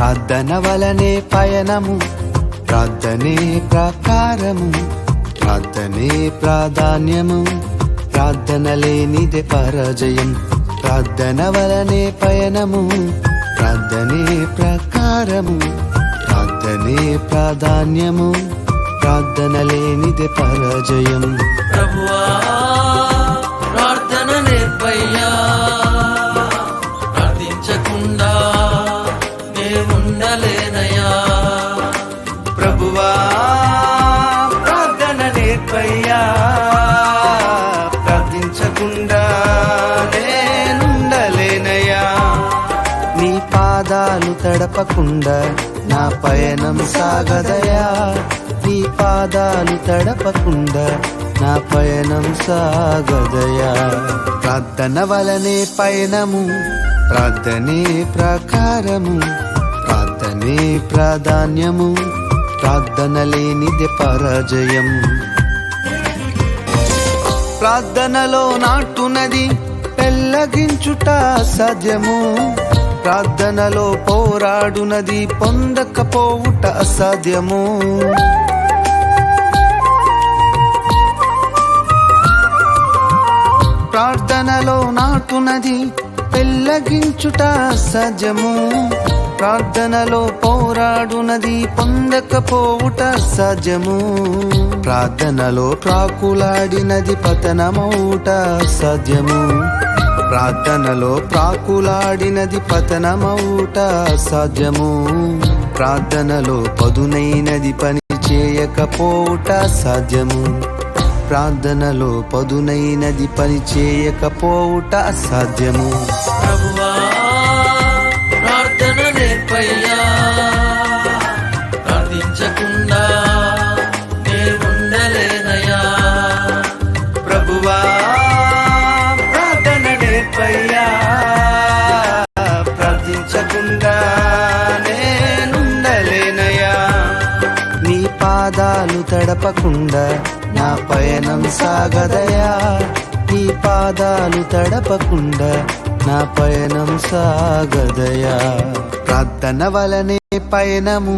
ప్రార్థన వలనే పయనము, ప్రార్థనే ప్రాకారము, ప్రార్థనే ప్రాధాన్యము, ప్రార్థన లేనిదే పరాజయం. ప్రార్థన వలనే పయనము, ప్రార్థనే ప్రాకారము, ప్రార్థనే ప్రాధాన్యము, ప్రార్థన లేనిదే పరాజయం. ప్రభువా ప్రార్థన నేర్పయ్యా, ప్రార్థించకుండా నే ఉండలేనయ్యా. ప్రభువా ప్రార్థన నేర్పయ్యా, ప్రార్థించకుండా నేనుండలేనయ్యా. నీ పాదాలు తడపకుండా నా పయనం సాగదయా, నీ పాదాలు తడపకుండా నా పయనం సాగదయా. ప్రార్థన వలనే పయనము, ప్రార్థనే ప్రాకారము, ప్రార్థనే ప్రాధాన్యము, ప్రార్థన లేనిదే పరాజయం. ప్రార్థనలో నాటునది పెళ్ళగించుట అసాధ్యము, ప్రార్థనలో పోరాడునది పొందకపోవుట అసాధ్యము. ప్రార్థనలో నాటునది పెళ్ళగించుట అసాధ్యము, ప్రార్థనలో పోరాడునది పొందకపోవుట అసాధ్యము. ప్రార్థనలో ప్రాకులాడినది పతనమౌట అసాధ్యము, ప్రార్థనలో ప్రాకులాడినది పతనమౌట అసాధ్యము. ప్రార్థనలో పదునైనది పని చేయకపోవుట అసాధ్యము, ప్రార్థనలో పదునైనది పని చేయకపోవుట అసాధ్యము. ప్రభువా ప్రార్థన నేర్పయ్యా, ప్రార్థించకుండా నే ఉండలేనయ్యా. ప్రభువా ప్రార్థన నేర్పయ్యా, ప్రార్థించకుండా నేనుండలేనయ్యా. నీ పాదాలు తడపకుండా నా పయనం సాగదయా, నీ పాదాలు తడపకుండా నా పయనం సాగదయా. ప్రార్థన వలనే పయనము,